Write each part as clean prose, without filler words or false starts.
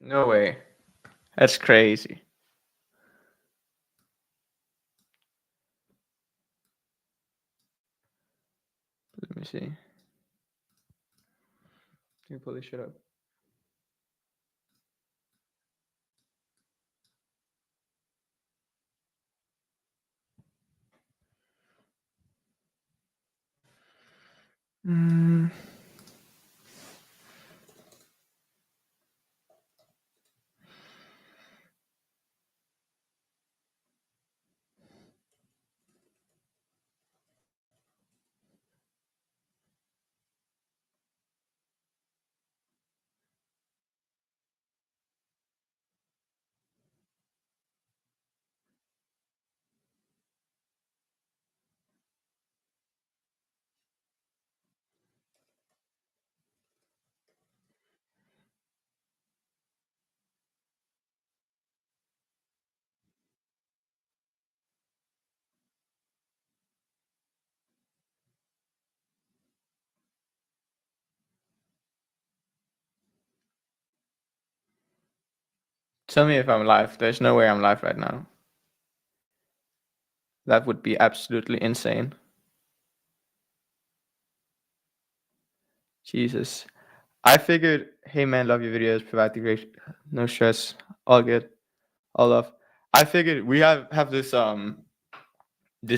No way. That's crazy. Let me see. Can you pull this shit up? Mm. Tell me if I'm live. There's no way I'm live right now. That would be absolutely insane. Jesus. I figured, hey man, love your videos, provide the great, no stress, all good, all love. I figured we have this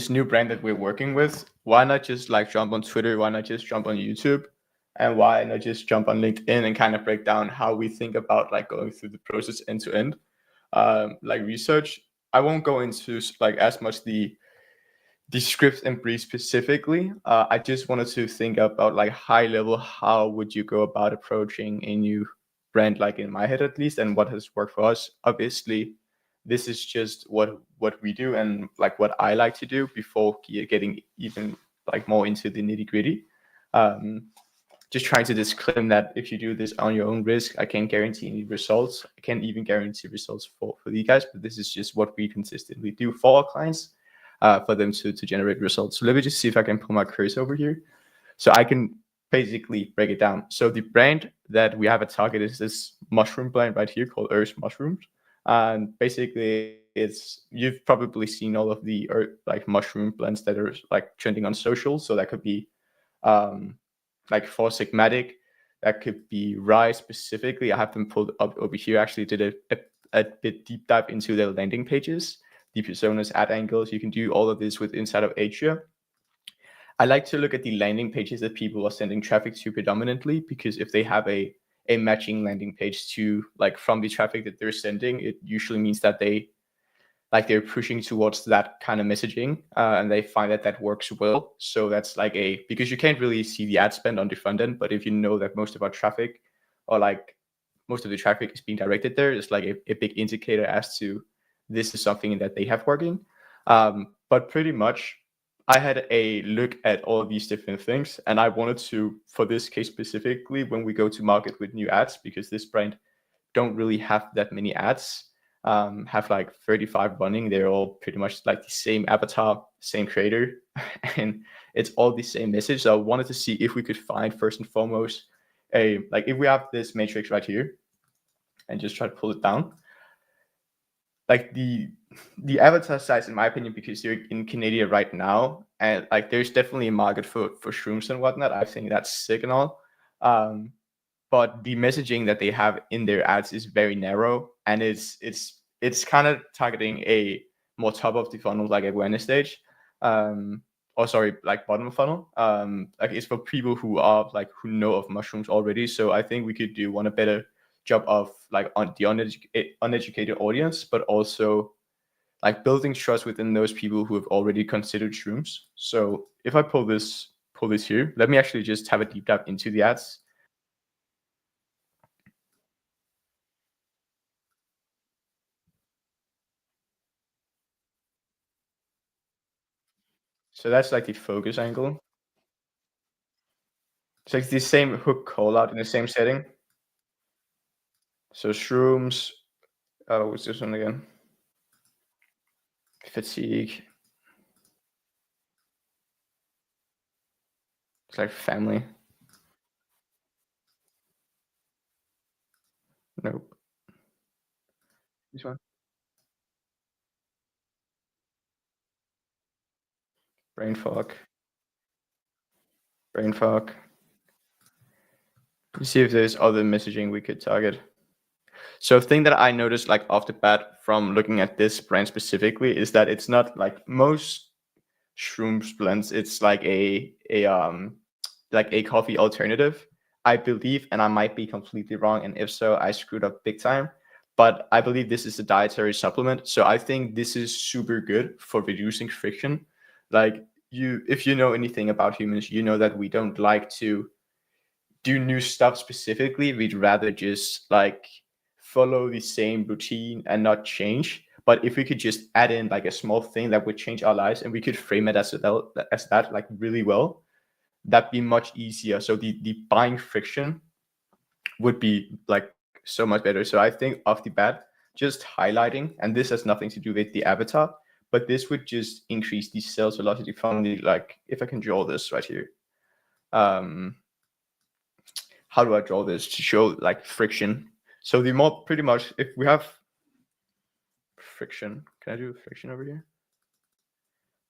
new brand that we're working with. Why not just like jump on Twitter? Why not just jump on YouTube? And why not just jump on LinkedIn and kind of break down how we think about like going through the process end to end, like research. I won't go into like as much the script and brief specifically. I just wanted to think about like high level, how would you go about approaching a new brand, like in my head at least, and what has worked for us. Obviously, this is just what we do and like what I like to do before getting even like more into the nitty gritty. Um, just trying to disclaim that if you do this on your own risk, I can't guarantee any results. I can't even guarantee results for you guys, but this is just what we consistently do for our clients, for them to generate results. So let me just see if I can pull my cursor over here. So I can basically break it down. So the brand that we have at Target is this mushroom blend right here called Earth Mushrooms. And basically it's, you've probably seen all of the like mushroom blends that are like trending on social. So that could be um, like Four Sigmatic, that could be Rye specifically. I have them pulled up over here. Actually did a bit deep dive into their landing pages, the personas, ad angles. You can do all of this with inside of Asia. I like to look at the landing pages that people are sending traffic to predominantly, because if they have a matching landing page to like from the traffic that they're sending, it usually means that they're pushing towards that kind of messaging, and they find that that works well. So that's like because you can't really see the ad spend on the front end, but if you know that most of our traffic, or like most of the traffic, is being directed there, it's like a big indicator as to this is something that they have working. But pretty much I had a look at all of these different things, and I wanted to, for this case specifically, when we go to market with new ads, because this brand don't really have that many ads, have like 35 running. They're all pretty much like the same avatar, same creator, and it's all the same message. So I wanted to see if we could find, first and foremost, like if we have this matrix right here and just try to pull it down, like the avatar size, in my opinion, because you're in Canada right now, and like there's definitely a market for shrooms and whatnot. I think that's sick and all. Um, but the messaging that they have in their ads is very narrow, and it's kind of targeting a more top of the funnel, like awareness stage, or sorry, like bottom of funnel. Like it's for people who are like who know of mushrooms already. So I think we could do one a better job of like on the uneducated audience, but also like building trust within those people who have already considered shrooms. So if I pull this here, let me actually just have a deep dive into the ads. So that's like the focus angle. So it's the same hook call out in the same setting. So shrooms, what's this one again? Fatigue. It's like family. Nope. This one. Brain fog. Brain fog. Let's see if there's other messaging we could target. So a thing that I noticed like off the bat from looking at this brand specifically is that it's not like most shrooms blends. It's like a coffee alternative, I believe, and I might be completely wrong. And if so, I screwed up big time. But I believe this is a dietary supplement. So I think this is super good for reducing friction. Like if you know anything about humans, you know that we don't like to do new stuff specifically. We'd rather just like follow the same routine and not change. But if we could just add in like a small thing that would change our lives and we could frame it as that like really well, that'd be much easier. So the buying friction would be like so much better. So I think off the bat, just highlighting, and this has nothing to do with the avatar, but this would just increase the sales velocity from the, like, if I can draw this right here. How do I draw this to show like friction? So the more, pretty much, if we have friction, can I do friction over here?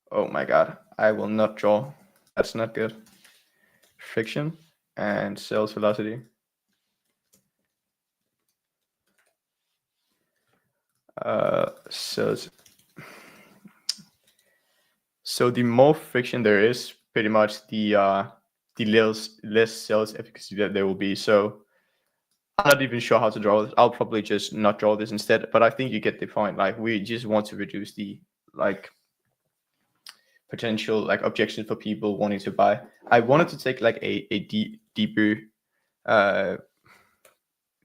Oh my god, I will not draw. That's not good. Friction and sales velocity. So the more friction there is, pretty much the less sales efficacy that there will be. So I'm not even sure how to draw this. I'll probably just not draw this instead. But I think you get the point. Like we just want to reduce the like potential like objection for people wanting to buy. I wanted to take like a deeper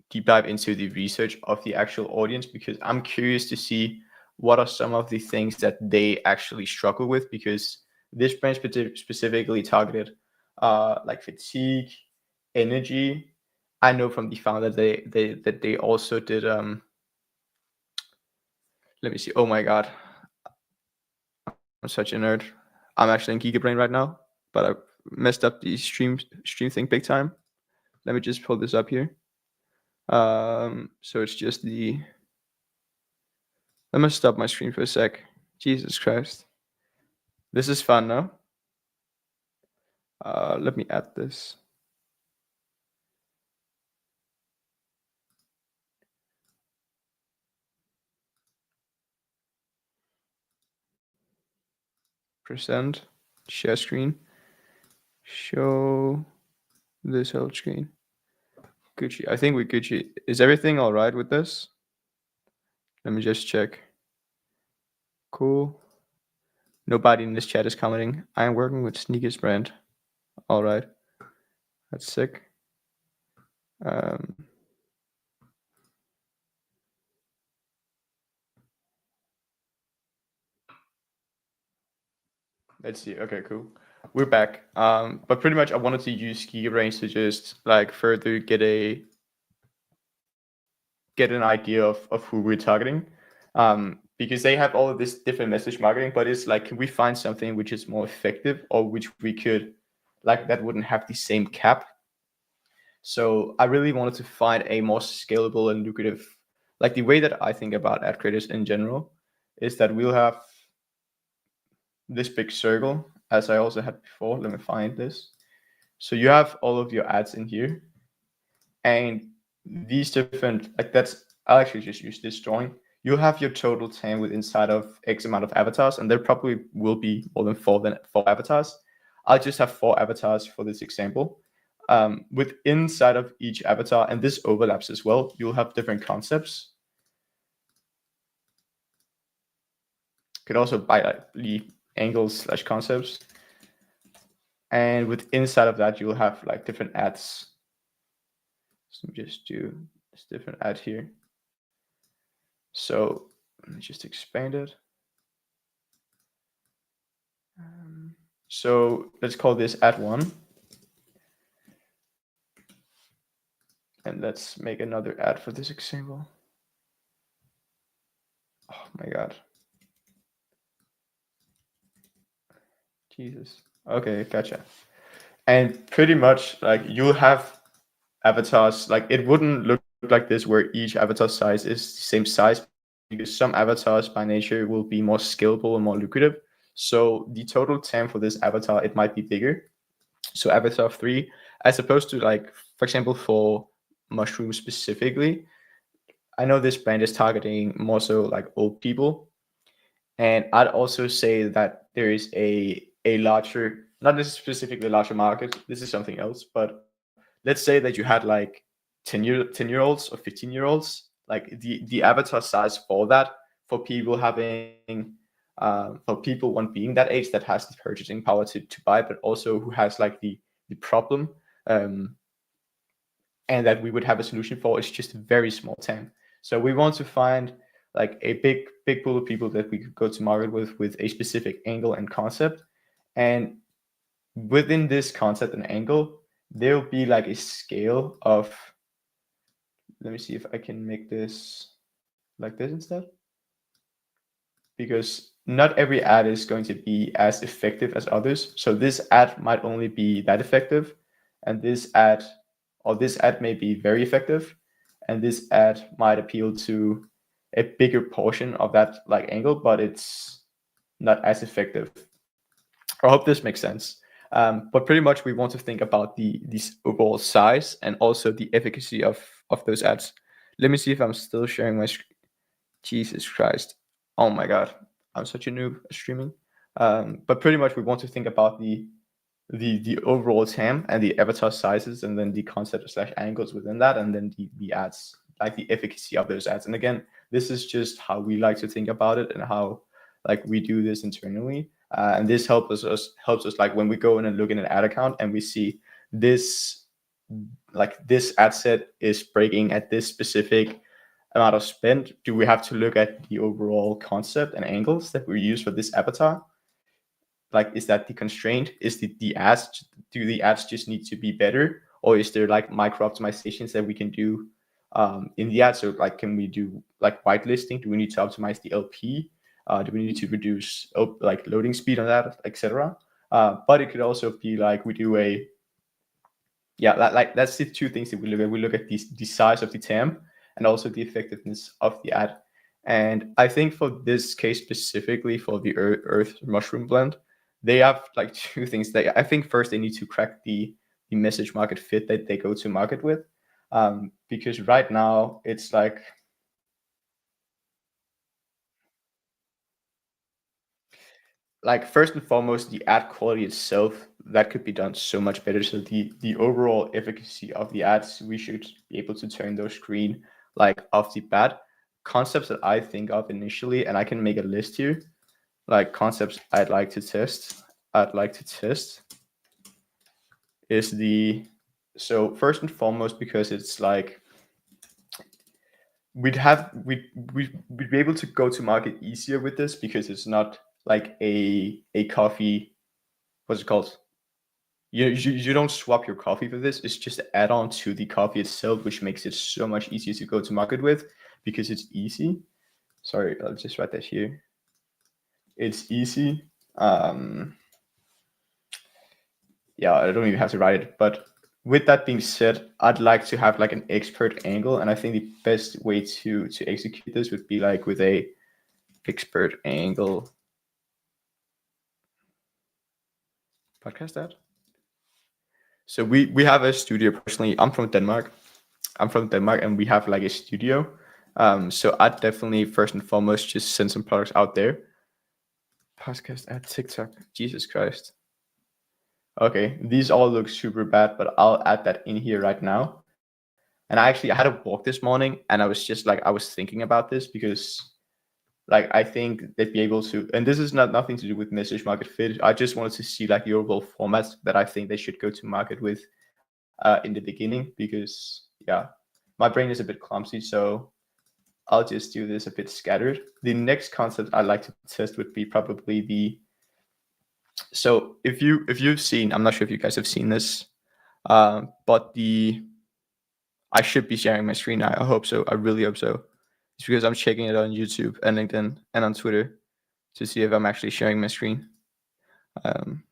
deep dive into the research of the actual audience, because I'm curious to see what are some of the things that they actually struggle with, because this brand specifically targeted like fatigue, energy. I know from the founder that they also did let me see. Oh my god, I'm such a nerd. I'm actually in Gigabrain right now, but I messed up the stream thing big time. Let me just pull this up here. So it's just the, let me stop my screen for a sec. Jesus Christ. This is fun now. Let me add this. Present, share screen, show this whole screen. Gucci. I think we're Gucci. Is everything all right with this? Let me just check. Cool. Nobody in this chat is commenting. I am working with Sneakers brand. All right. That's sick. Let's see. Okay, cool. We're back. But pretty much I wanted to use Gigabrains to just like further get an idea of who we're targeting. Because they have all of this different message marketing, but it's like, can we find something which is more effective, or which we could like that wouldn't have the same cap? So I really wanted to find a more scalable and lucrative, like the way that I think about ad creators in general is that we'll have this big circle, as I also had before. Let me find this. So you have all of your ads in here, and these different, like that's, I'll actually just use this drawing. You'll have your total TAM with inside of X amount of avatars, and there probably will be more than four avatars. I'll just have 4 avatars for this example. With inside of each avatar, and this overlaps as well, you'll have different concepts. Could also buy like the angles / concepts, and with inside of that, you'll have like different ads. So let me just do this different ad here. So let me just expand it. So let's call this ad 1. And let's make another ad for this example. Oh my god. Jesus. Okay, gotcha. And pretty much like you'll have avatars, like it wouldn't look like this where each avatar size is the same size, because some avatars by nature will be more scalable and more lucrative. So the total TAM for this avatar, it might be bigger. So avatar 3, as opposed to like, for example, for mushrooms specifically, I know this brand is targeting more so like old people. And I'd also say that there is a larger, not necessarily specifically larger market. This is something else, but let's say that you had like 10-year-olds or 15-year-olds, like the avatar size for that, for people having for people one being that age that has the purchasing power to buy, but also who has like the problem, um, and that we would have a solution for, is just a very small TAM. So we want to find like a big pool of people that we could go to market with a specific angle and concept. And within this concept and angle, there'll be like a scale of, let me see if I can make this like this instead, because not every ad is going to be as effective as others. So this ad might only be that effective, and this ad, or this ad may be very effective, and this ad might appeal to a bigger portion of that like angle, but it's not as effective. I hope this makes sense. But pretty much we want to think about this overall size and also the efficacy of those ads. Let me see if I'm still sharing my screen. Jesus Christ. Oh my God. I'm such a noob at streaming. But pretty much we want to think about the overall TAM and the avatar sizes, and then the concept slash angles within that, and then the ads, like the efficacy of those ads. And again, this is just how we like to think about it and how like we do this internally. And this helps us like when we go in and look in an ad account and we see this, like this ad set is breaking at this specific amount of spend. Do we have to look at the overall concept and angles that we use for this avatar? Like, is that the constraint? Is the ads, do the ads just need to be better, or is there like micro optimizations that we can do in the ad? So like, can we do like whitelisting? Do we need to optimize the LP? Do we need to reduce like loading speed on that, etc.? But it could also be like we do a, yeah, like that's the two things that we look at. We look at the size of the TAM and also the effectiveness of the ad. And I think for this case specifically, for the Earth Mushroom blend, they have like two things. I think first they need to crack the message market fit that they go to market with, because right now it's like first and foremost, the ad quality itself, that could be done so much better. So the overall efficacy of the ads, we should be able to turn those green like off the bat. Concepts that I think of initially, and I can make a list here, like concepts I'd like to test. I'd like to test is the, so first and foremost, because it's like we'd be able to go to market easier with this, because it's not like a coffee, what's it called? You don't swap your coffee for this. It's just add on to the coffee itself, which makes it so much easier to go to market with, because it's easy. Sorry, I'll just write that here. It's easy. Yeah, I don't even have to write it. But with that being said, I'd like to have like an expert angle, and I think the best way to execute this would be like with a expert angle podcast ad. So we have a studio. Personally, I'm from Denmark. And we have like a studio. So I'd definitely first and foremost just send some products out there. Podcast at TikTok. Jesus Christ. Okay, these all look super bad, but I'll add that in here right now. And I had a walk this morning, and I was just like, I was thinking about this, because like I think they'd be able to, and this is nothing to do with message market fit. I just wanted to see like the overall formats that I think they should go to market with in the beginning, because yeah, my brain is a bit clumsy, so I'll just do this a bit scattered. The next concept I'd like to test would be probably the, so if you've seen, I'm not sure if you guys have seen this, but I should be sharing my screen now. I hope so. I really hope so. It's because I'm checking it on YouTube and LinkedIn and on Twitter to see if I'm actually sharing my screen. Um,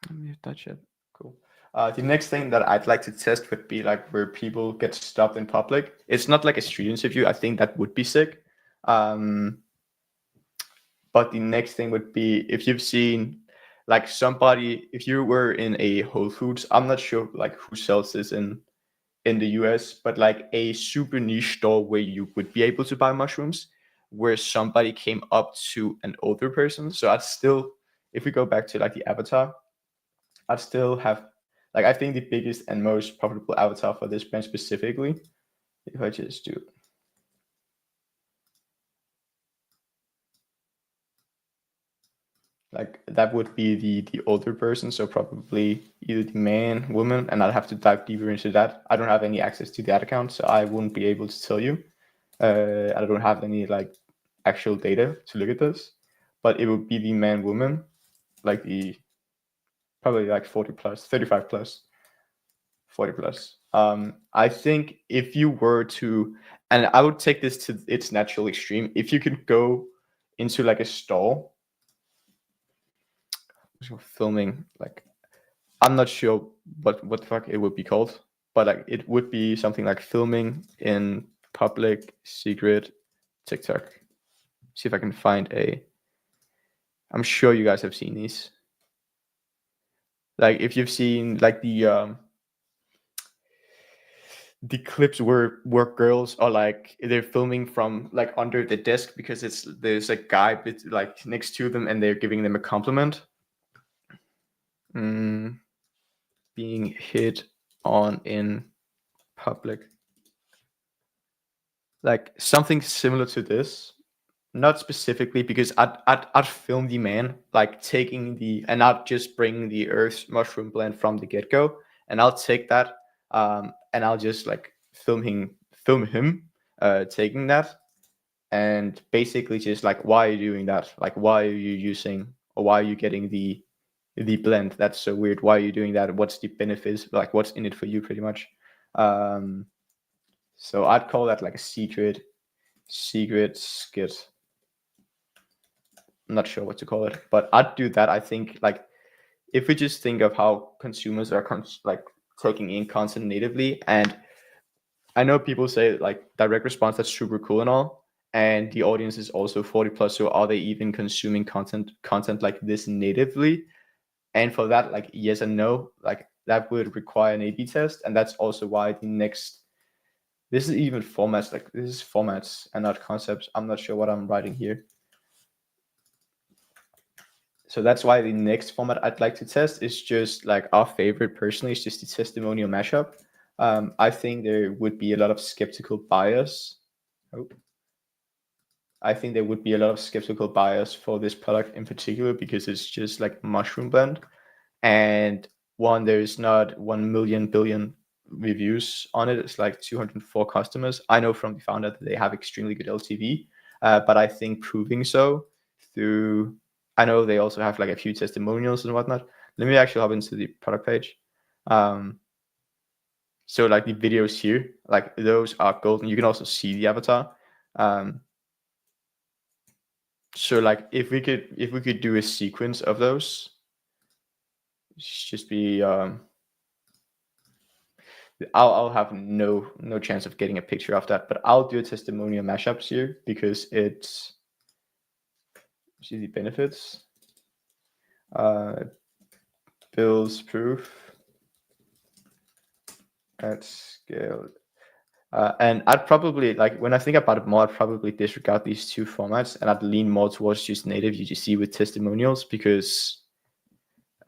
Let me touch it. Cool. The next thing that I'd like to test would be like where people get stopped in public. It's not like a street interview. I think that would be sick. But the next thing would be if you've seen like somebody, if you were in a Whole Foods, I'm not sure like who sells this in the US, but like a super niche store where you would be able to buy mushrooms, where somebody came up to an older person. So I'd still, if we go back to like the avatar, I'd still have like I think the biggest and most profitable avatar for this brand specifically, if I just do like that would be the older person, so probably either the man, woman, and I'd have to dive deeper into that. I don't have any access to that account, so I wouldn't be able to tell you. I don't have any like actual data to look at this, but it would be the man, woman, like the probably like 40 plus, 35 plus, 40 plus. I think if you were to, and I would take this to its natural extreme, if you could go into like a stall, filming like I'm not sure what the fuck it would be called, but like it would be something like filming in public secret TikTok. See if I can find a. I'm sure you guys have seen these. Like if you've seen like the clips where girls are like they're filming from like under the desk because there's a guy like next to them and they're giving them a compliment. Mm, being hit on in public. Like something similar to this, not specifically because I'd film the man like taking the and not just bring the Earth's mushroom blend from the get go, and I'll take that and I'll just like film him taking that and basically just like why are you doing that? Like why are you using or why are you getting the blend? That's so weird. Why are you doing that? What's the benefits? Like what's in it for you, pretty much. Um, so I'd call that like a secret skit. I'm not sure what to call it, but I'd do that. I think like if we just think of how consumers are like taking in content natively, and I know people say like direct response that's super cool and all, and the audience is also 40 plus. So are they even consuming content like this natively? And for that, like yes and no, like that would require an A/B test, and that's also why the next this is even formats like this is formats and not concepts. I'm not sure what I'm writing here. So that's why the next format I'd like to test is just like our favorite personally is just the testimonial mashup. I think there would be a lot of skeptical bias. Oh, I think there would be a lot of skeptical bias for this product in particular because it's just like mushroom blend. And one, there's not 1 million billion reviews on it. It's like 204 customers. I know from the founder that they have extremely good LTV, but I think proving so through, I know they also have like a few testimonials and whatnot. Let me actually hop into the product page. So like the videos here, like those are golden. You can also see the avatar. So like if we could do a sequence of those, just be I'll have no chance of getting a picture of that, but I'll do a testimonial mashups here because it's see the benefits. Bill's proof at scale. And I'd probably like when I think about it more, I'd probably disregard these two formats and I'd lean more towards just native UGC with testimonials because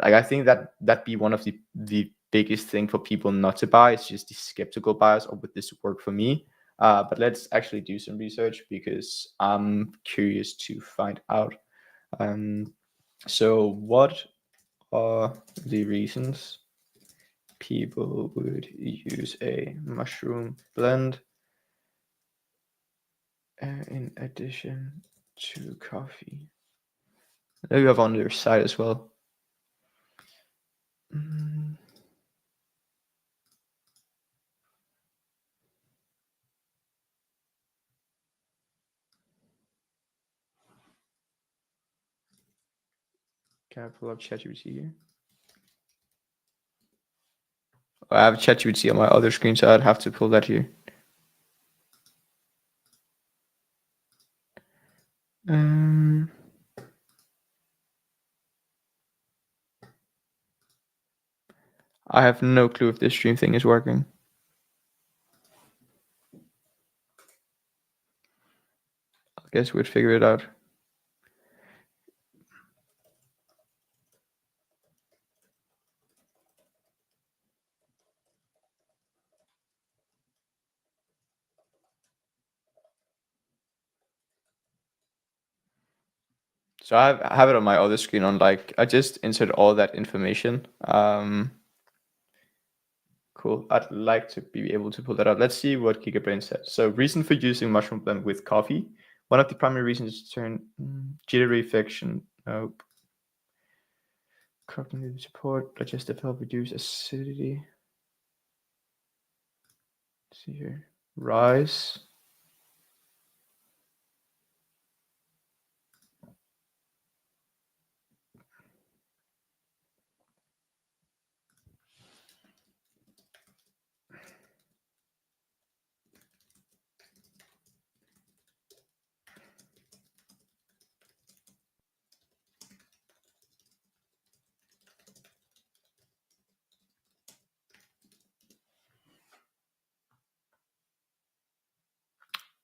like I think that'd be one of the biggest thing for people not to buy. It's just the skeptical bias or would this work for me? But let's actually do some research because I'm curious to find out. So what are the reasons people would use a mushroom blend in addition to coffee? There you have on their side as well. Can I pull up ChatGPT here? I have ChatGPT on my other screen, so I'd have to pull that here. I have no clue if this stream thing is working. I guess we'd figure it out. So I have it on my other screen on like I just entered all that information. Cool. I'd like to be able to pull that up. Let's see what Gigabrain said. So reason for using mushroom blend with coffee. One of the primary reasons is to turn jittery affection. Nope. Cognitive support, digestive help, reduce acidity. Let's see here. Rise.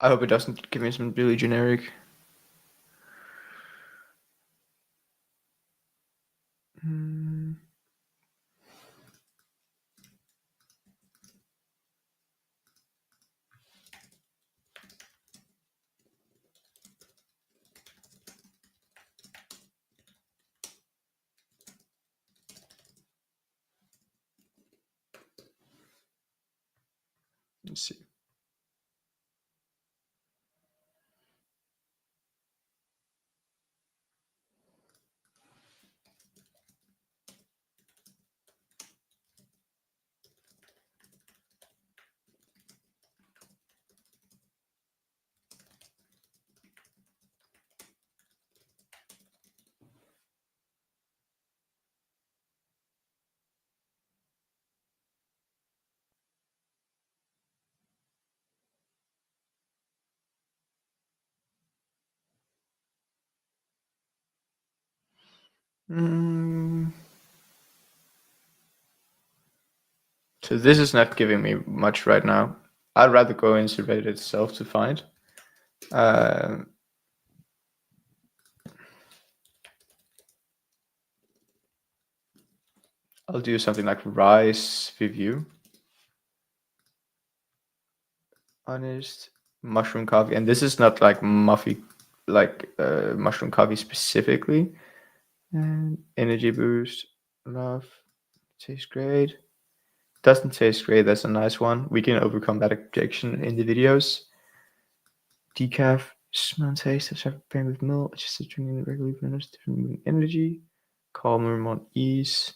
I hope it doesn't give me some really generic. Let's see. So this is not giving me much right now. I'd rather go into Reddit itself to find. I'll do something like rice review. Honest mushroom coffee, and this is not like muffy, like mushroom coffee specifically. And energy boost, love, tastes great. Doesn't taste great. That's a nice one. We can overcome that objection in the videos. Decaf, smell and taste. It's pairing with milk. Just drinking regularly for different energy. Calmer, more ease.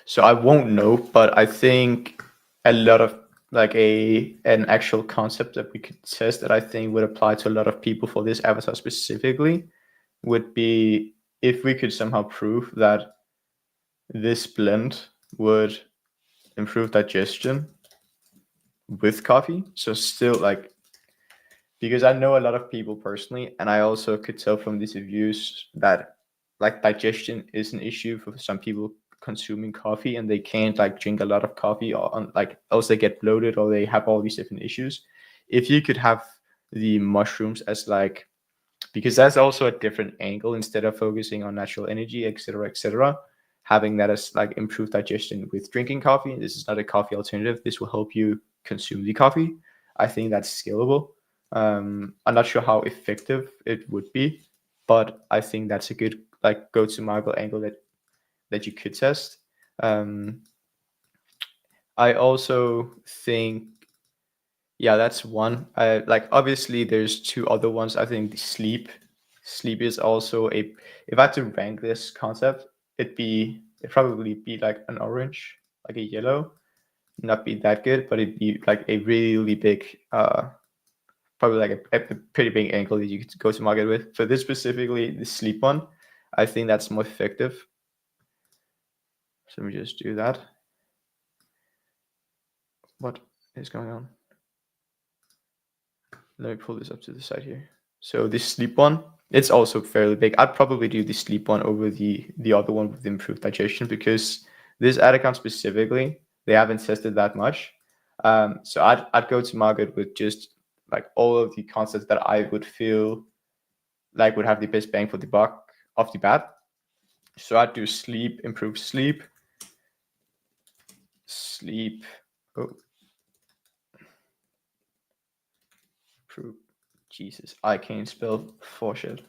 So I won't know, but I think a lot of like an actual concept that we could test that I think would apply to a lot of people for this avatar specifically would be if we could somehow prove that this blend would improve digestion with coffee. So still like because I know a lot of people personally, and I also could tell from these reviews that like digestion is an issue for some people consuming coffee, and they can't like drink a lot of coffee, or like else they get bloated or they have all these different issues. If you could have the mushrooms as like because that's also a different angle instead of focusing on natural energy, etc., having that as like improved digestion with drinking coffee. This is not a coffee alternative. This will help you consume the coffee. I think that's scalable. I'm not sure how effective it would be, but I think that's a good like go-to-market angle that you could test. I also think, yeah, that's one. Like obviously there's two other ones. I think sleep is also a. If I had to rank this concept, it'd probably be like an orange, like a yellow. Not be that good, but it'd be like a really big probably like a pretty big angle that you could go to market with. For this specifically, the sleep one, I think that's more effective. So let me just do that. What is going on? Let me pull this up to the side here. So this sleep one, it's also fairly big. I'd probably do the sleep one over the other one with improved digestion, because this ad account specifically, they haven't tested that much. So I'd go to market with just like all of the concepts that I would feel like would have the best bang for the buck off the bat. So I'd do sleep, improve sleep, oh, improve, Jesus, I can't spell for shit.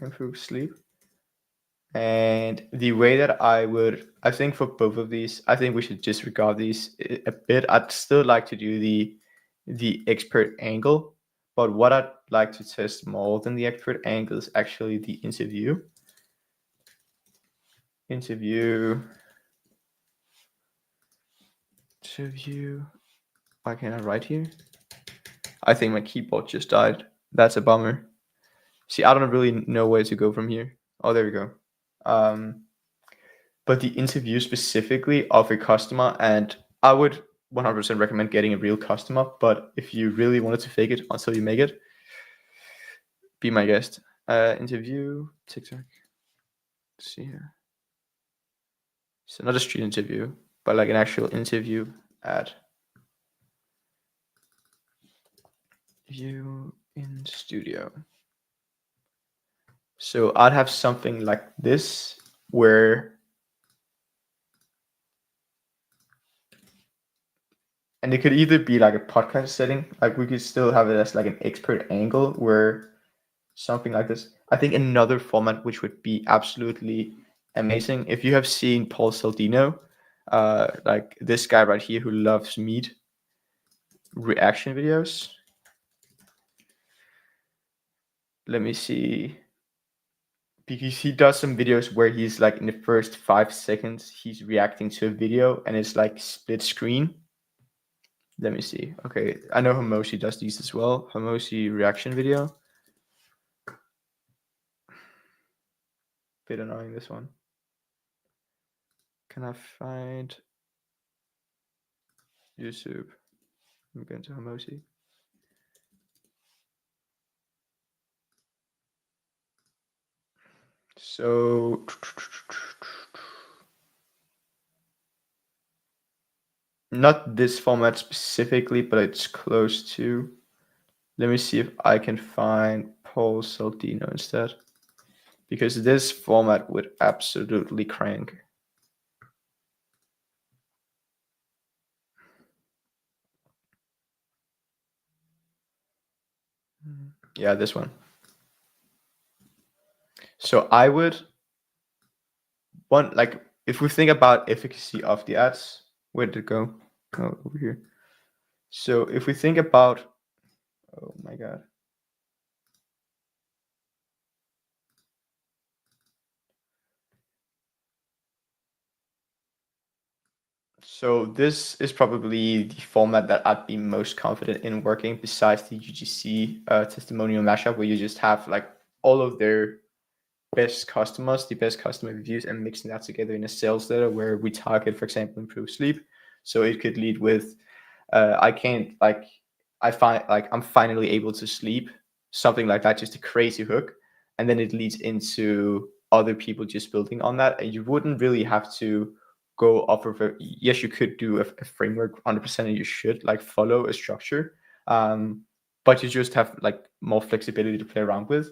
Improve sleep. And the way that I think for both of these, I think we should disregard these a bit. I'd still like to do the expert angle, but what I'd like to test more than the expert angle is actually the interview. Interview. Why can't I write here? I think my keyboard just died. That's a bummer. See, I don't really know where to go from here. Oh, there we go. But the interview specifically of a customer, and I would 100% recommend getting a real customer. But if you really wanted to fake it until you make it, be my guest. Interview, TikTok. Let's see here. So not a street interview, but like an actual interview ad. View in studio. So I'd have something like this where, and it could either be like a podcast setting, like we could still have it as like an expert angle, where something like this. I think another format which would be absolutely amazing, if you have seen Paul Saldino, like this guy right here who loves meat reaction videos. Let me see. Because he does some videos where he's like in the first 5 seconds, he's reacting to a video and it's like split screen. Let me see. Okay, I know Hamoshi does these as well. Hamoshi reaction video. Bit annoying, this one. Can I find YouTube? I'm going to Hamoshi. So not this format specifically, but it's close to. Let me see if I can find Paul Saldino instead, because this format would absolutely crank. Yeah, this one. So I would want, like, if we think about efficacy of the ads, where did it go? Oh, over here. So if we think about, oh my God. So this is probably the format that I'd be most confident in working, besides the UGC testimonial mashup, where you just have like all of their best customers, the best customer reviews, and mixing that together in a sales letter where we target, for example, improve sleep. So it could lead with, I can't, like, I find like I'm finally able to sleep, something like that, just a crazy hook. And then it leads into other people just building on that. And you wouldn't really have to go off of yes, you could do a framework 100%, and you should like follow a structure. But you just have like more flexibility to play around with.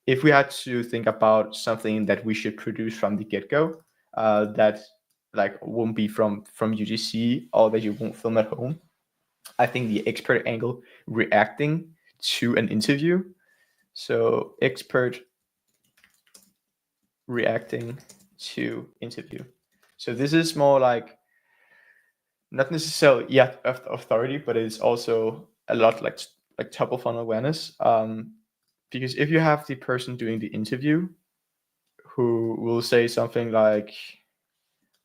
If we had to think about something that we should produce from the get-go, that like won't be from UGC, or that you won't film at home, I think the expert angle reacting to an interview. So expert reacting to interview. So this is more like not necessarily yet authority, but it's also a lot like top of funnel awareness. Because if you have the person doing the interview who will say something like,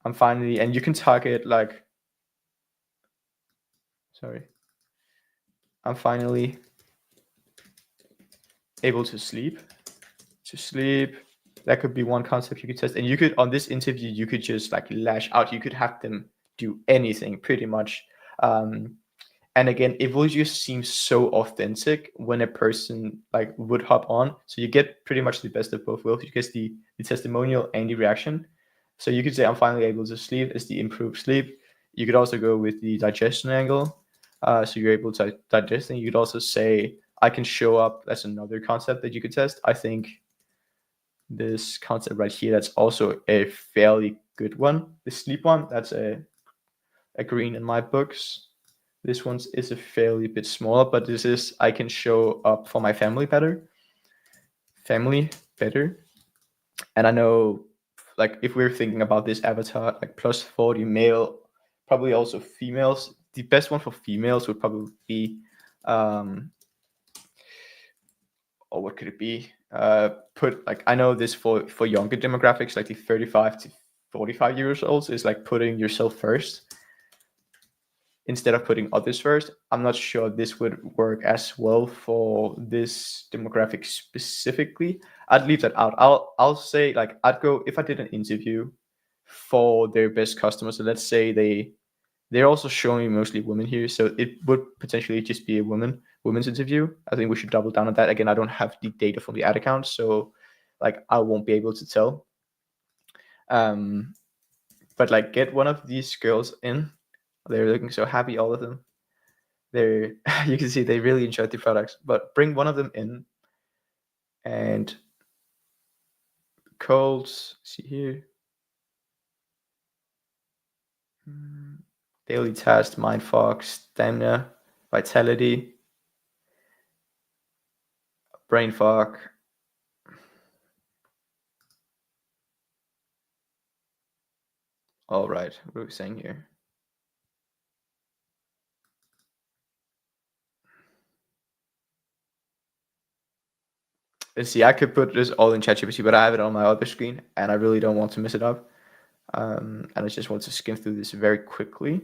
I'm finally, and you can target like, sorry, I'm finally able to sleep, That could be one concept you could test. And you could, on this interview, you could just like lash out. You could have them do anything pretty much. And again, it will just seem so authentic when a person like would hop on. So you get pretty much the best of both worlds. You get the testimonial and the reaction. So you could say, I'm finally able to sleep. It's the improved sleep. You could also go with the digestion angle. So you're able to digest. And you could also say, I can show up. That's another concept that you could test. I think this concept right here, that's also a fairly good one. The sleep one, that's a green in my books. This one is a fairly bit smaller, but this is, I can show up for my family better. And I know, like, if we're thinking about this avatar, like plus 40 male, probably also females. The best one for females would probably be, or what could it be? Put like, I know this for younger demographics, like the 35 to 45 years old, is like putting yourself first instead of putting others first. I'm not sure this would work as well for this demographic specifically. I'd leave that out. I'll say, like, I'd go, if I did an interview for their best customers, so let's say they're also showing mostly women here, so it would potentially just be a women's interview. I think we should double down on that. Again, I don't have the data from the ad account, so like I won't be able to tell. But like, get one of these girls in. They're looking so happy, all of them. They're you can see they really enjoyed the products. But bring one of them in and colds. See here. Daily task, mind fog, stamina, vitality, brain fog. All right, what are we saying here? Let's see, I could put this all in ChatGPT, but I have it on my other screen, and I really don't want to mess it up. And I just want to skim through this very quickly.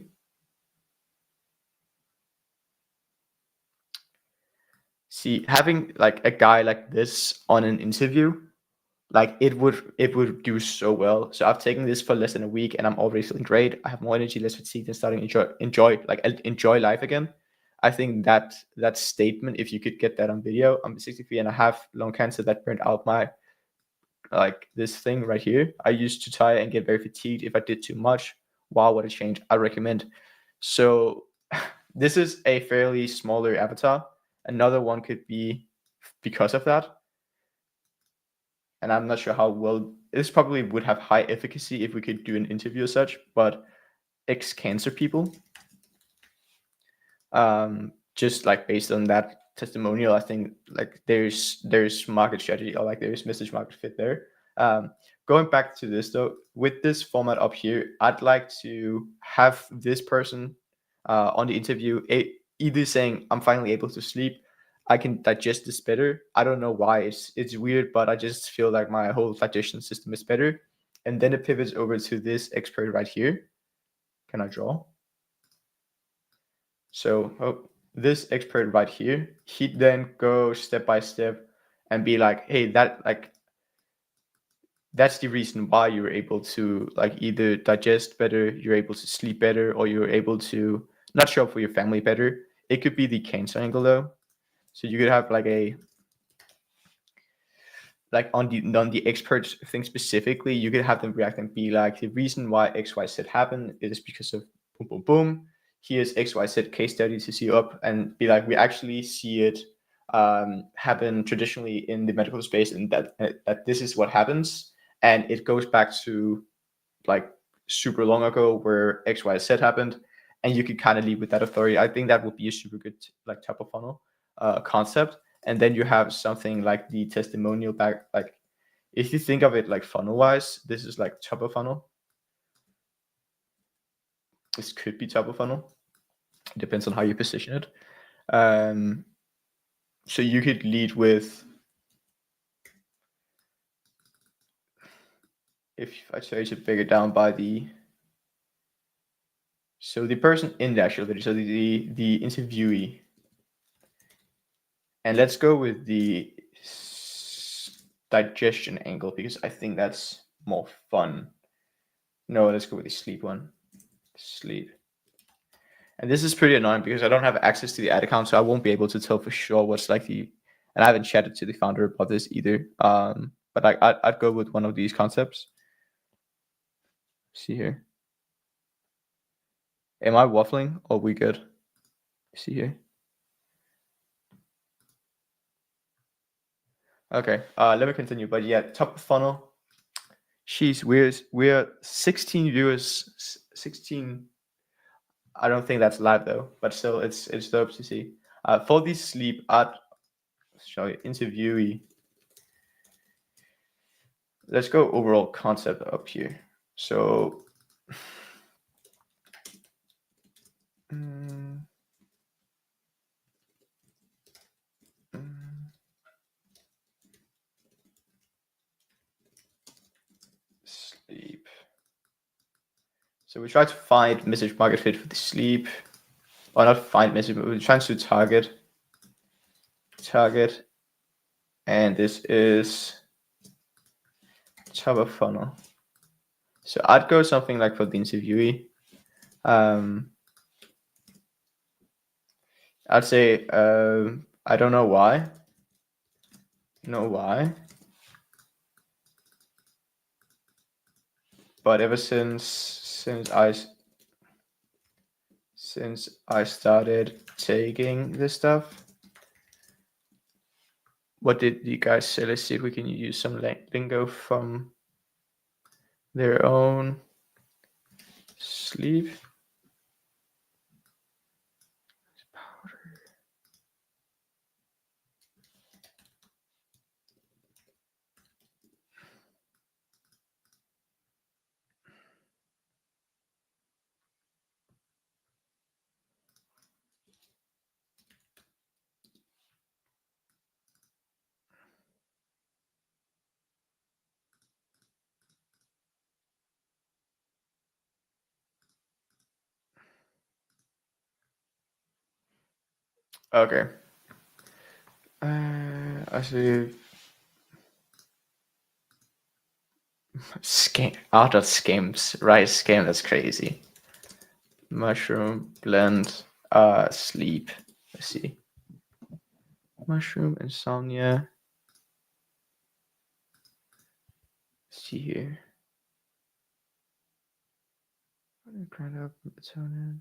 See, having like a guy like this on an interview, like it would do so well. So I've taken this for less than a week, and I'm already feeling great. I have more energy, less fatigue, and starting to enjoy life again. I think that statement, if you could get that on video, I'm 63 and I have lung cancer that burned out my, like, this thing right here. I used to tire and get very fatigued if I did too much. Wow, what a change. I recommend. So this is a fairly smaller avatar. Another one could be because of that. And I'm not sure how well this probably would have high efficacy if we could do an interview as such, but ex-cancer people, just like based on that testimonial, I think like there's market strategy, or like there's message market fit there. Going back to this though, with this format up here, I'd like to have this person on the interview either saying, I'm finally able to sleep, I can digest this better. I don't know why, it's weird, but I just feel like my whole digestion system is better. And then it pivots over to this expert right here. Can I draw? So this expert right here, he'd then go step by step and be like, hey, that's the reason why you're able to like either digest better, you're able to sleep better, or you're able to not show up for your family better. It could be the cancer angle though. So you could have like on the expert thing specifically, you could have them react and be like, the reason why XYZ happened is because of boom boom boom. Here's XYZ case study to see up, and be like, we actually see it happen traditionally in the medical space, and that this is what happens, and it goes back to like super long ago where XYZ happened, and you could kind of lead with that authority. I think that would be a super good like top of funnel concept. And then you have something like the testimonial back, like if you think of it like funnel wise, this is like top of funnel. This could be top of funnel. It depends on how you position it. So you could lead with, if I try to break it down by the, so the person in the actual video, so the interviewee, and let's go with the digestion angle because I think that's more fun. No, let's go with the sleep one. Sleep. And this is pretty annoying because I don't have access to the ad account, so I won't be able to tell for sure what's like the. And I haven't chatted to the founder about this either. But I'd go with one of these concepts. See here. Am I waffling or we good? See here. Okay. Let me continue. But yeah, top of funnel. Jeez, we're 16 viewers. 16. I don't think that's live though, but still, it's dope to see. For the sleep art, show you interviewee. Let's go overall concept up here. So, sleep. So we try to find message market fit for the sleep, or not find message, but we're trying to target, and this is top of funnel. So I'd go something like for the interviewee. I'd say I don't know why. But ever since I started taking this stuff, what did you guys say? Let's see if we can use some lingo from their own sleep. Okay. I see. Scam. Oh, that's scams. Right, scam. That's crazy. Mushroom blend. Sleep. Let's see. Mushroom insomnia. Let's see here. Grind up melatonin.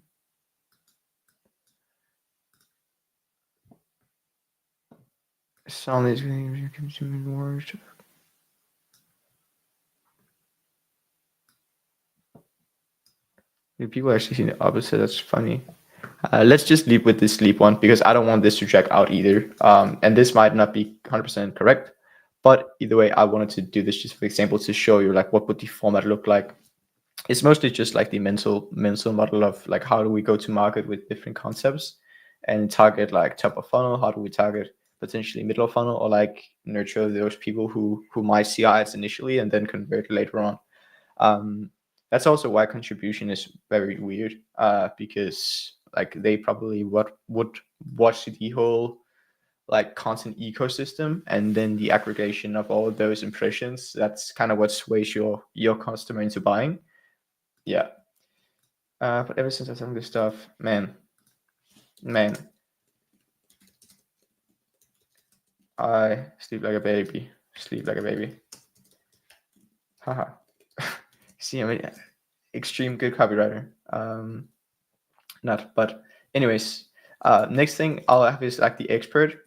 Insomnia is going to be consuming more. People actually see the opposite. That's funny. Let's just leave with this sleep one because I don't want this to check out either. And this might not be 100% correct, but either way, I wanted to do this just for example to show you like what would the format look like. It's mostly just like the mental model of like how do we go to market with different concepts and target like top of funnel. How do we target potentially middle of funnel or like nurture those people who might see ads initially and then convert later on. That's also why contribution is very weird because like they probably would watch the whole like content ecosystem and then the aggregation of all of those impressions. That's kind of what sways your customer into buying. Yeah. But ever since I started this stuff, man, I sleep like a baby. Haha. See, I mean, extreme good copywriter. Not, but anyways, next thing I'll have is like the expert,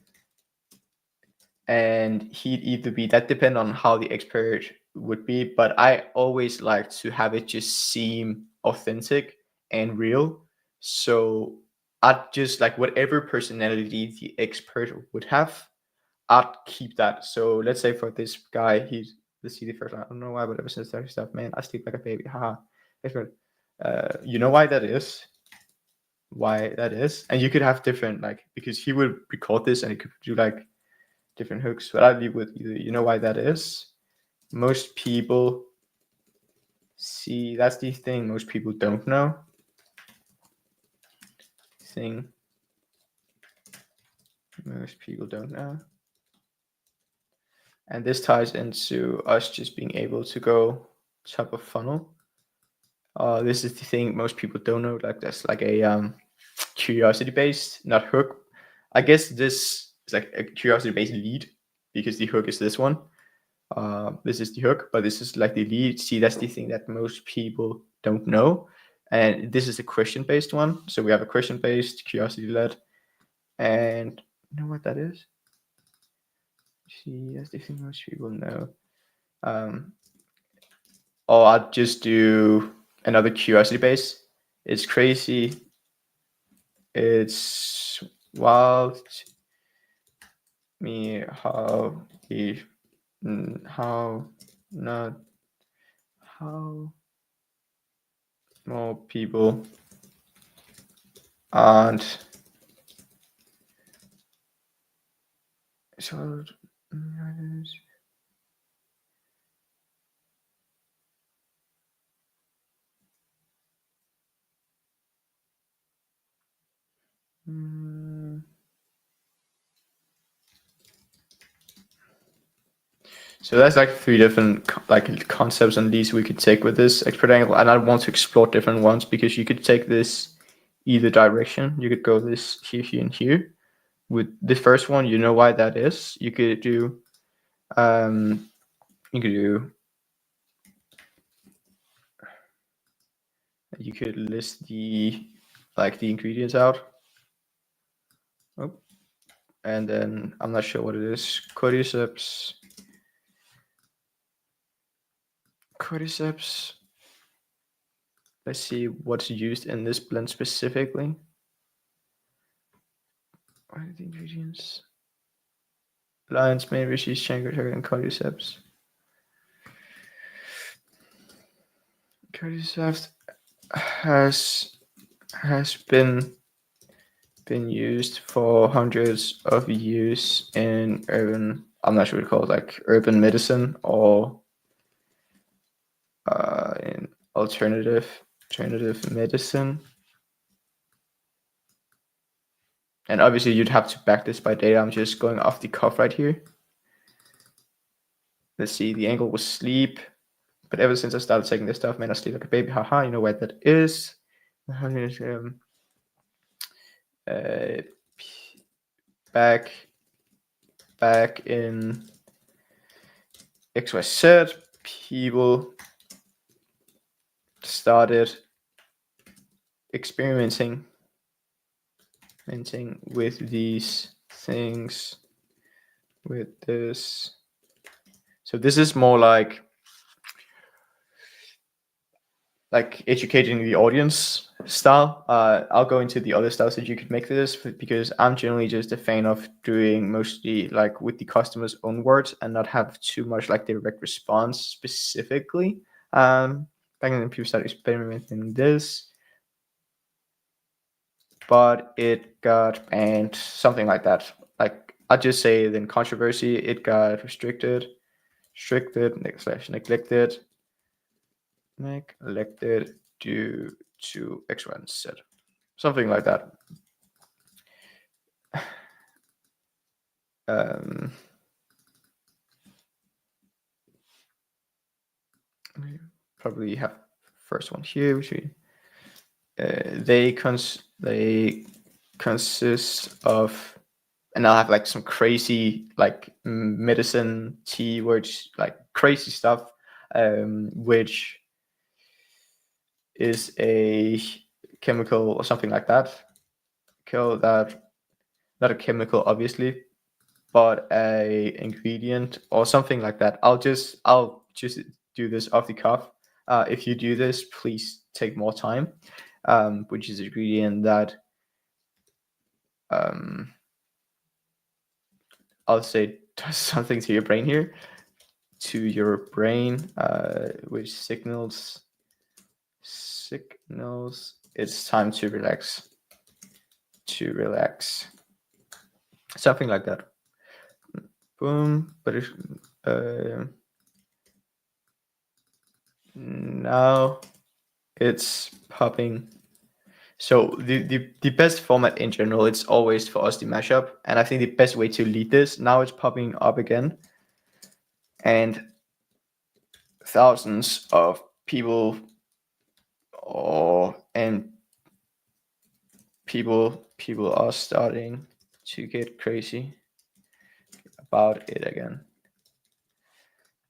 and he'd either be that depend on how the expert would be, but I always like to have it just seem authentic and real. So I'd just like whatever personality the expert would have, I'd keep that. So let's say for this guy, let's see the first one. I don't know why, but ever since that stuff, man, I sleep like a baby. Haha. Expert. You know why that is? And you could have different like because he would record this and he could do like different hooks, but I leave with either you know why that is. Most people see that's the thing most people don't know. Most people don't know. And this ties into us just being able to go top of funnel. This is the thing most people don't know. Like that's like a curiosity based, not hook. I guess this is like a curiosity based lead because the hook is this one. This is the hook, but this is like the lead. See, that's the thing that most people don't know. And this is a question based one. So we have a question based, curiosity led. And you know what that is? See, that's the thing most people know. Or I'll just do another curiosity base. It's crazy. It's wild. Me how he how not how more people aren't so so that's like 3 different like concepts and leads we could take with this expert angle, and I want to explore different ones because you could take this either direction. You could go this here, here, and here. With the first one, you know why that is. You could do you could list the ingredients out. Oh, and then I'm not sure what it is. Cordyceps. Let's see what's used in this blend specifically. What are the ingredients? Lion's mane, reishi, shankartaka, and cordyceps. Cordyceps has been used for hundreds of years in urban. I'm not sure what it's called, like urban medicine or in alternative medicine. And obviously, you'd have to back this by data. I'm just going off the cuff right here. Let's see. The angle was sleep. But ever since I started taking this stuff, man, I sleep like a baby. Haha, you know where that is. Back in XYZ, people started experimenting with these things, with this. So this is more like educating the audience style. I'll go into the other styles that you could make this because I'm generally just a fan of doing mostly like with the customer's own words and not have too much like direct response specifically. Back then people started experimenting this, but it got banned, something like that. Like I'll just say then controversy, it got restricted, neglected due to X, Y, and Z. Something like that. We probably have first one here, which they consist of, and I'll have like some crazy like medicine tea words, like crazy stuff, which is a chemical or something like that. Not a chemical, obviously, but a ingredient or something like that. I'll just do this off the cuff. If you do this, please take more time. Which is an ingredient that I'll say does something to your brain here, which signals it's time to relax. Something like that. Boom. But now it's popping. So the best format in general, it's always for us to mash up, and I think the best way to lead this, now it's popping up again. and thousands of people and people are starting to get crazy about it again.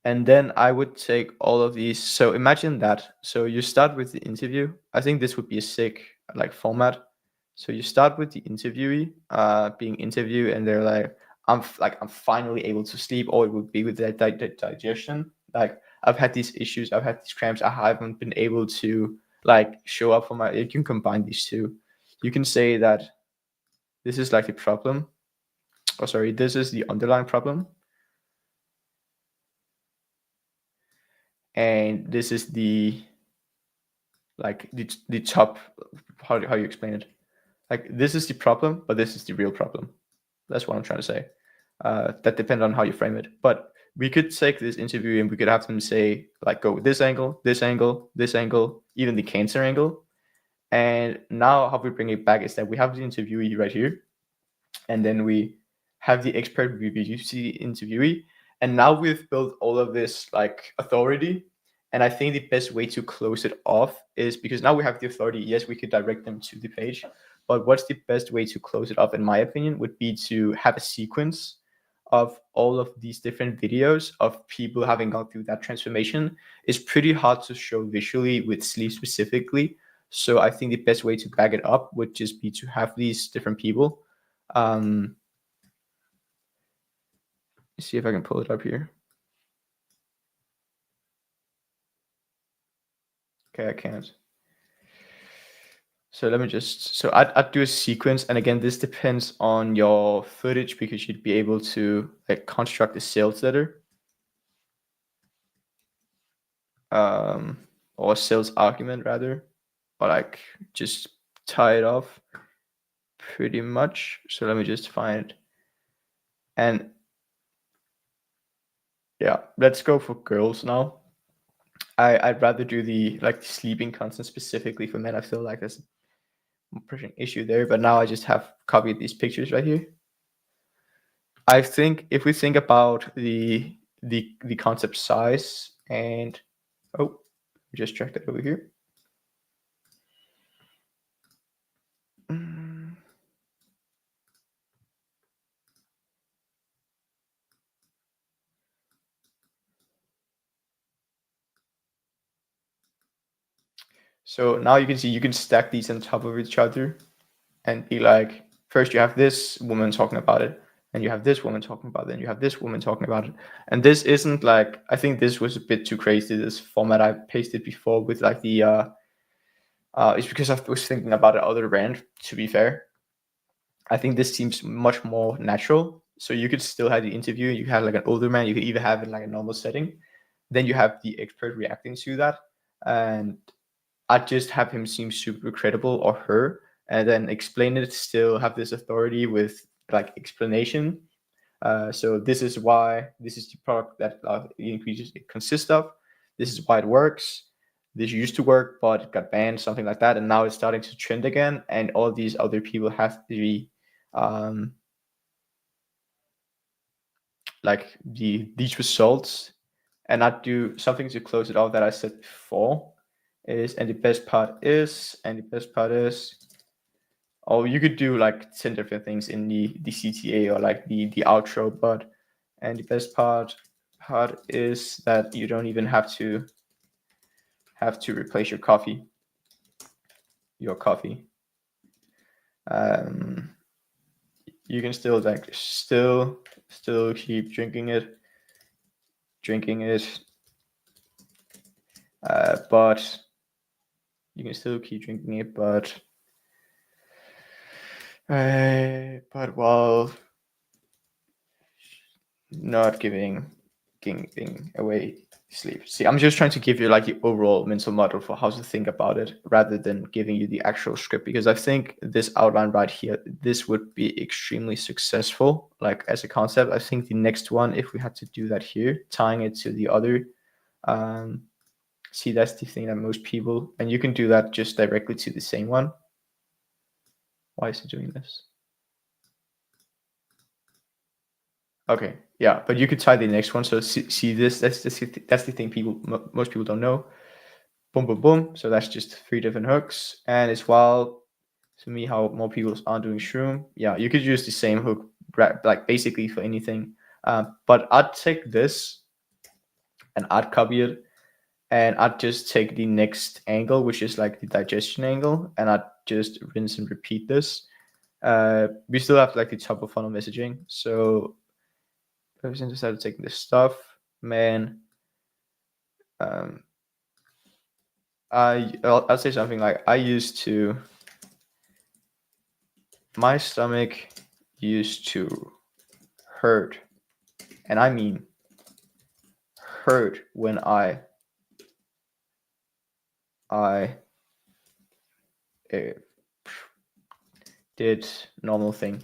And then I would take all of these. So imagine that. So you start with the interview. I think this would be a sick like format. So you start with the interviewee being interviewed, and they're like, I'm finally able to sleep, or it would be with the digestion. Like I've had these issues, I've had these cramps, I haven't been able to like show up for my. You can combine these two. You can say that this is like the problem. Oh, sorry, this is the underlying problem, and this is the like the top. How you explain it? Like this is the problem, but this is the real problem. That's what I'm trying to say. That depends on how you frame it. But we could take this interview and we could have them say like go this angle, this angle, this angle, even the cancer angle. And now how we bring it back is that we have the interviewee right here, and then we have the expert review the interviewee, and now we've built all of this like authority. And I think the best way to close it off is because now we have the authority. Yes, we could direct them to the page, but what's the best way to close it off, in my opinion, would be to have a sequence of all of these different videos of people having gone through that transformation. Is pretty hard to show visually with sleep specifically. So I think the best way to back it up would just be to have these different people. See if I can pull it up here. Okay, I can't. So let me just, so I'd do a sequence. And again, this depends on your footage because you'd be able to like construct a sales letter. Or a sales argument rather, or like just tie it off pretty much. So let me just find, and yeah, let's go for girls now. I'd rather do the like sleeping content specifically for men. I feel like there's a pushing issue there, but now I just have copied these pictures right here. I think if we think about the concept size and oh, just check that over here. So now you can see you can stack these on top of each other and be like, first you have this woman talking about it, and you have this woman talking about it, and you have this woman talking about it. And this isn't like, I think this was a bit too crazy, this format I pasted before with like the it's because I was thinking about the other brand, to be fair. I think this seems much more natural. So you could still have the interview, you have like an older man, you could either have it in like a normal setting, then you have the expert reacting to that, and I just have him seem super credible, or her, and then explain it. Still have this authority with like explanation. So this is why this is the product that increases it consists of. This is why it works. This used to work, but it got banned, something like that, and now it's starting to trend again. And all these other people have to be like these results, and not do something to close it off that I said before. Is and the best part is, and the best part is, oh, you could do like 10 different things in the CTA or like the outro, but and the best part is that you don't even have to replace your coffee. You can still like still keep drinking it, but you can still keep drinking it, but while not giving away sleep. See, I'm just trying to give you like the overall mental model for how to think about it rather than giving you the actual script, because I think this outline right here, this would be extremely successful like as a concept. I think the next one, if we had to do that here, tying it to the other, see, that's the thing that most people, and you can do that just directly to the same one. Why is it doing this? Okay, yeah, but you could try the next one. So see this. That's the thing most people don't know. Boom, boom, boom. So that's just 3 different hooks, and it's wild to me how more people aren't doing shroom. Yeah, you could use the same hook, like basically for anything. But I'd take this and I'd copy it, and I'd just take the next angle, which is like the digestion angle, and I'd just rinse and repeat this. We still have like the top of funnel messaging. So I was decided to take this stuff, man. Um, I'll say something like my stomach used to hurt, and I mean hurt when I uh, did normal thing.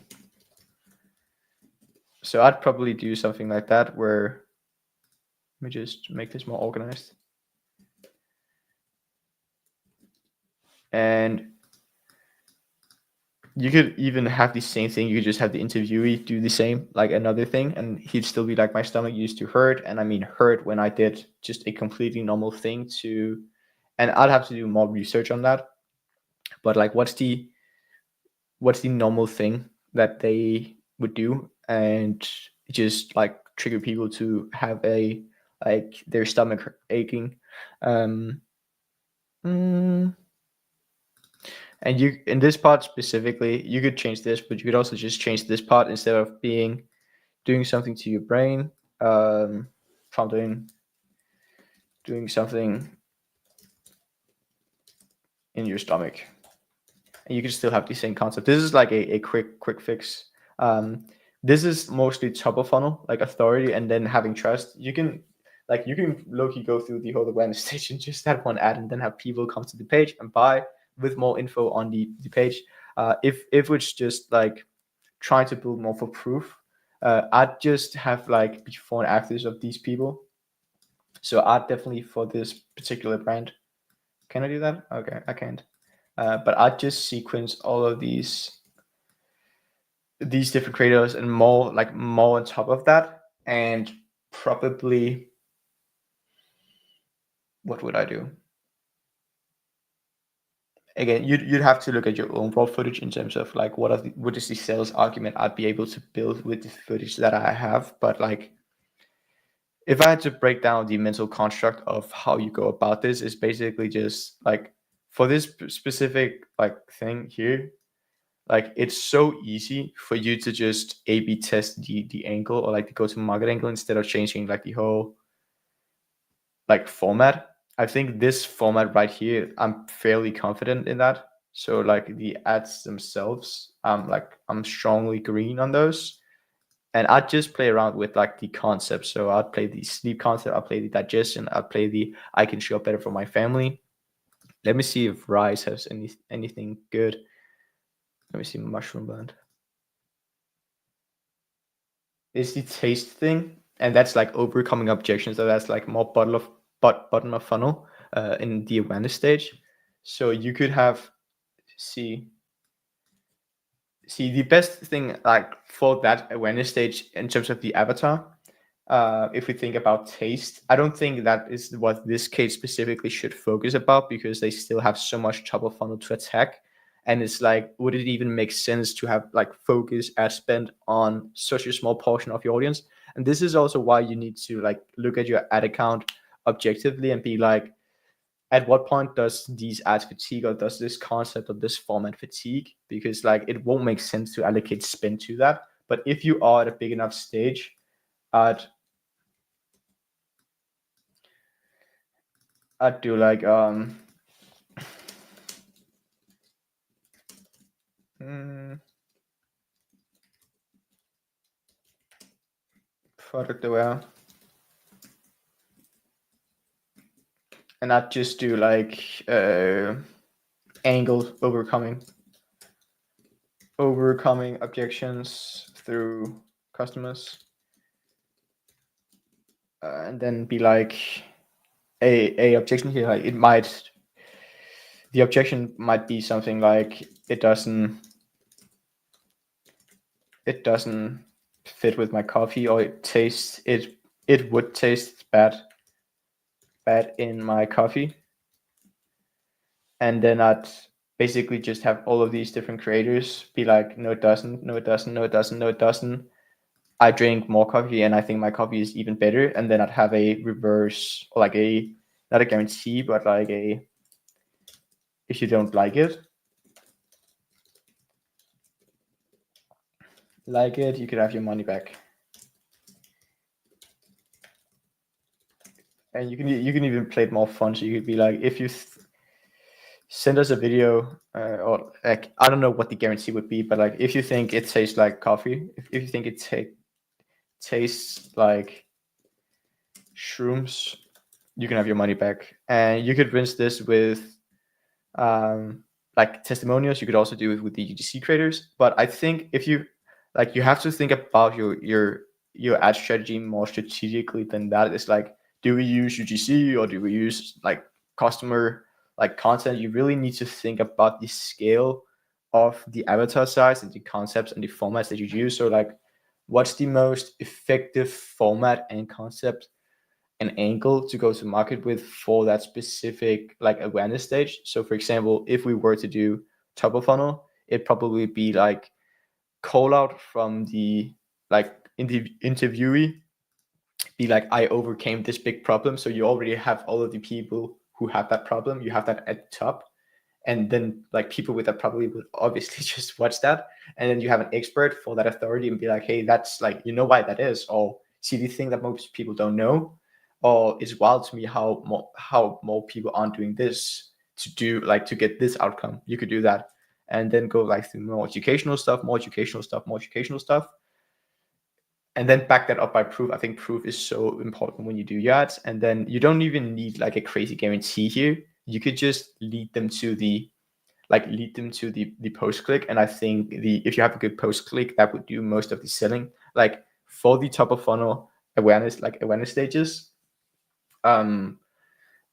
So I'd probably do something like that where, let me just make this more organized. And you could even have the same thing. You could just have the interviewee do the same, like another thing, and he'd still be like, my stomach used to hurt, and I mean hurt when I did just a completely normal thing to, and I'd have to do more research on that. But like, what's the normal thing that they would do, and just like trigger people to have like their stomach aching. Um, mm, and you, in this part specifically, you could change this, but you could also just change this part instead of doing something to your brain. From doing something in your stomach, and you can still have the same concept. This is like a quick fix. This is mostly top of funnel, like authority, and then having trust. You can low-key go through the whole awareness stage and just have one ad, and then have people come to the page and buy with more info on the page. If it's just like trying to build more for proof, I'd just have like before and afters of these people. So I'd definitely, for this particular brand, can I do that? Okay, I can't. But I'd just sequence all of these different creators and more on top of that, and probably, what would I do? Again, you'd have to look at your own raw footage in terms of like what is the sales argument I'd be able to build with the footage that I have. But like, if I had to break down the mental construct of how you go about this, is basically just like, for this specific like thing here, like it's so easy for you to just A/B test the angle, or like the go-to-market angle, instead of changing like the whole like format. I think this format right here, I'm fairly confident in that. So like the ads themselves, I'm strongly green on those. And I'd just play around with like the concept. So I'd play the sleep concept, I'll play the digestion, I'll play the I can show up better for my family. Let me see if Rise has anything good. Let me see Mushroom Blend. It's the taste thing, and that's like overcoming objections. So that's like more bottom of funnel in the awareness stage. So you could have see the best thing like for that awareness stage in terms of the avatar. If we think about taste, I don't think that is what this case specifically should focus about, because they still have so much top of funnel to attack. And it's like, would it even make sense to have like focus ad spend on such a small portion of your audience? And this is also why you need to like look at your ad account objectively and be like, at what point does these ads fatigue, or does this concept of this format fatigue? Because like it won't make sense to allocate spend to that. But if you are at a big enough stage, I'd do like product aware, and I'd just do like angle overcoming objections through customers, and then be like a objection here, like the objection might be something like it doesn't fit with my coffee, or it would taste bad in my coffee. And then I'd basically just have all of these different creators be like, no, it doesn't, no, it doesn't, no, it doesn't, no, it doesn't. I drink more coffee and I think my coffee is even better. And then I'd have a reverse, or like not a guarantee, but like if you don't like it, you could have your money back. And you can even play it more fun. So you could be like, if you send us a video, or like, I don't know what the guarantee would be, but like if you think it tastes like coffee, if you think it tastes like shrooms, you can have your money back. And you could rinse this with like testimonials. You could also do it with the UGC creators. But I think if you like, you have to think about your ad strategy more strategically than that. It's like, do we use UGC or do we use like customer like content? You really need to think about the scale of the avatar size and the concepts and the formats that you use. So like, what's the most effective format and concept and angle to go to market with for that specific like awareness stage? So for example, if we were to do top of funnel, it'd probably be like call out from the like interviewee, be like, I overcame this big problem. So you already have all of the people who have that problem, you have that at the top. And then like people with that probably would obviously just watch that. And then you have an expert for that authority and be like, hey, that's like, you know why that is, or see the thing that most people don't know, or it's wild to me how more people aren't doing this to do like to get this outcome. You could do that and then go like through more educational stuff, more educational stuff, more educational stuff, and then back that up by proof. I think proof is so important when you do your ads. And then you don't even need like a crazy guarantee here. You could just lead them to the post click. And I think if you have a good post click, that would do most of the selling. Like for the top of funnel awareness stages,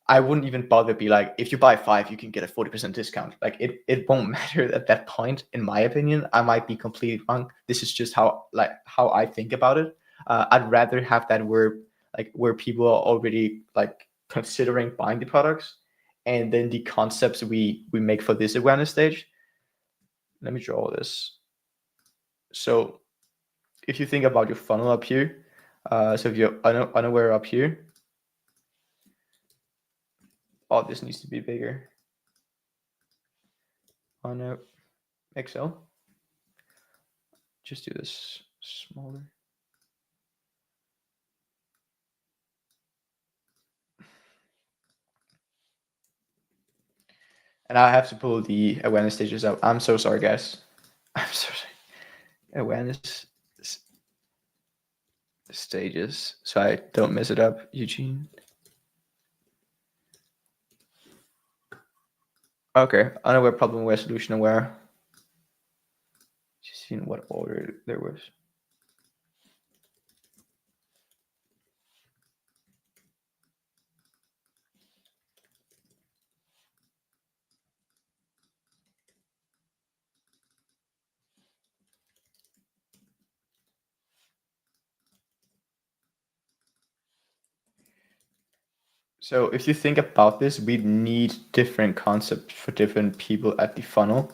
I wouldn't even bother be like, if you buy 5, you can get a 40% discount. Like it won't matter at that point, in my opinion. I might be completely wrong. This is just how I think about it. I'd rather have that where people are already like considering buying the products, and then the concepts we make for this awareness stage. Let me draw this. So if you think about your funnel up here, so if you're unaware up here, oh, this needs to be bigger. Oh no, Excel. Just do this smaller. And I have to pull the awareness stages up. I'm so sorry, guys. I'm so sorry. Awareness stages, so I don't mess it up, Eugene. Okay, unaware, problem aware, solution aware. Just seeing what order there was. So if you think about this, we need different concepts for different people at the funnel.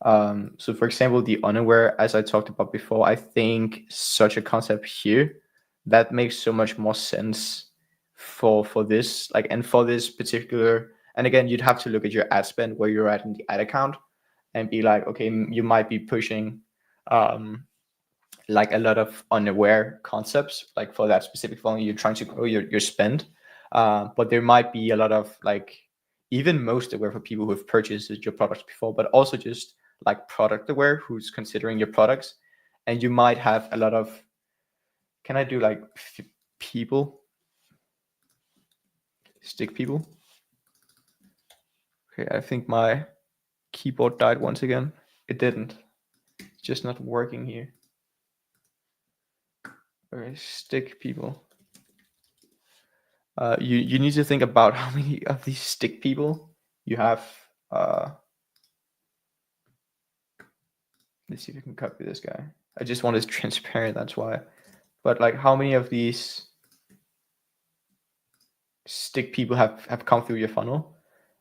So for example, the unaware, as I talked about before, I think such a concept here that makes so much more sense for this, like, and for this particular. And again, you'd have to look at your ad spend, where you're at in the ad account, and be like, okay, you might be pushing like a lot of unaware concepts, like for that specific funnel, you're trying to grow your spend. But there might be a lot of like even most aware for people who have purchased your products before, but also just like product aware who's considering your products. And you might have a lot of, can I do like people, stick people? Okay, I think my keyboard died once again. It didn't. It's just not working here. Okay, stick people. You need to think about how many of these stick people you have. Let's see if I can copy this guy. I just want it transparent, that's why. But like, how many of these stick people have come through your funnel?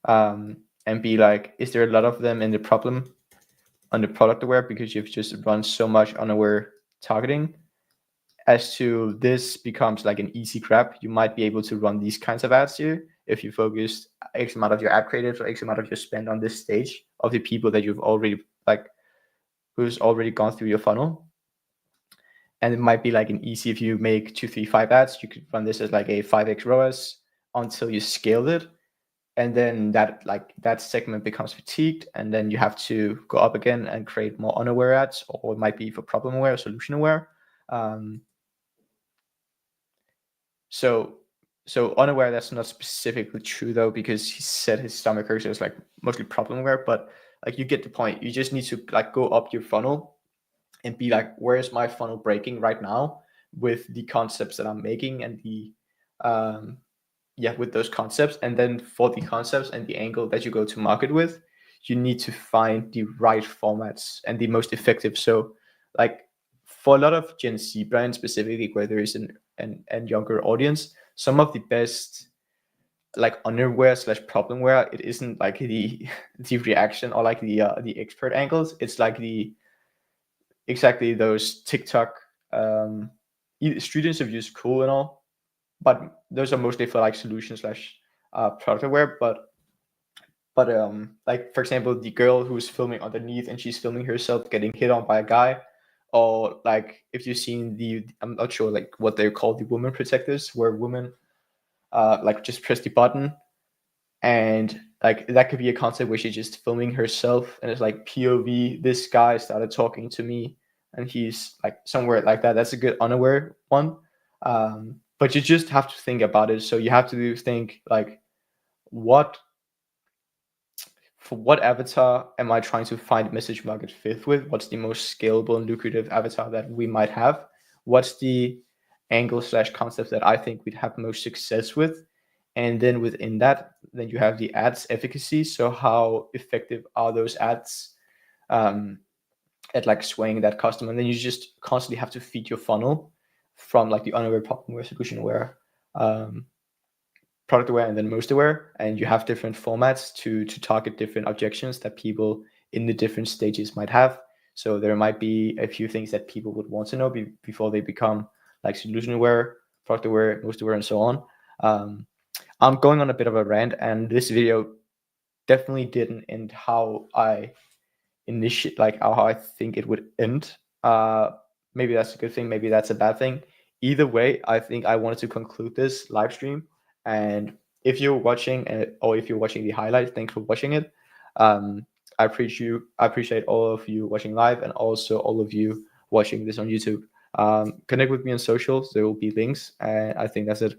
And be like, is there a lot of them in the problem on the product aware because you've just run so much unaware targeting? As to this becomes like an easy grab, you might be able to run these kinds of ads here if you focus X amount of your ad creatives or X amount of your spend on this stage of the people that you've already like, who's already gone through your funnel. And it might be like an easy, if you make 2, 3, 5 ads, you could run this as like a 5x ROAS until you scaled it. And then that segment becomes fatigued, and then you have to go up again and create more unaware ads, or it might be for problem aware or solution aware. So unaware, that's not specifically true though, because he said his stomach cursor is like mostly problem aware, but like you get the point. You just need to like go up your funnel and be like, where is my funnel breaking right now with the concepts that I'm making and the with those concepts. And then for the concepts and the angle that you go to market with, you need to find the right formats and the most effective. So like for a lot of Gen Z brands specifically, where there is an younger audience, some of the best like underwear / problemware, it isn't like the reaction or like the expert angles. It's like exactly those TikTok street interviews, cool and all, but those are mostly for like solution / product aware. But like for example, the girl who's filming underneath and she's filming herself getting hit on by a guy, or like if you've seen I'm not sure like what they're called, the women protectors, where women like just press the button, and like that could be a concept where she's just filming herself and it's like POV, this guy started talking to me and he's like somewhere like that. That's a good unaware one. But you just have to think about it. So you have to think like, for what avatar am I trying to find message market fit with? What's the most scalable and lucrative avatar that we might have? What's the angle / concept that I think we'd have most success with? And then within that, then you have the ads efficacy. So how effective are those ads at like swaying that customer? And then you just constantly have to feed your funnel from like the unaware, problem aware, solution aware, product aware, and then most aware. And you have different formats to target different objections that people in the different stages might have. So there might be a few things that people would want to know before they become like solution aware, product aware, most aware, and so on. I'm going on a bit of a rant, and this video definitely didn't end how I initiate, like how I think it would end. Maybe that's a good thing, maybe that's a bad thing. Either way, I think I wanted to conclude this live stream. And if you're watching or if you're watching the highlight, thanks for watching it. I appreciate all of you watching live, and also all of you watching this on YouTube. Connect with me on socials. There will be links, and I think that's it.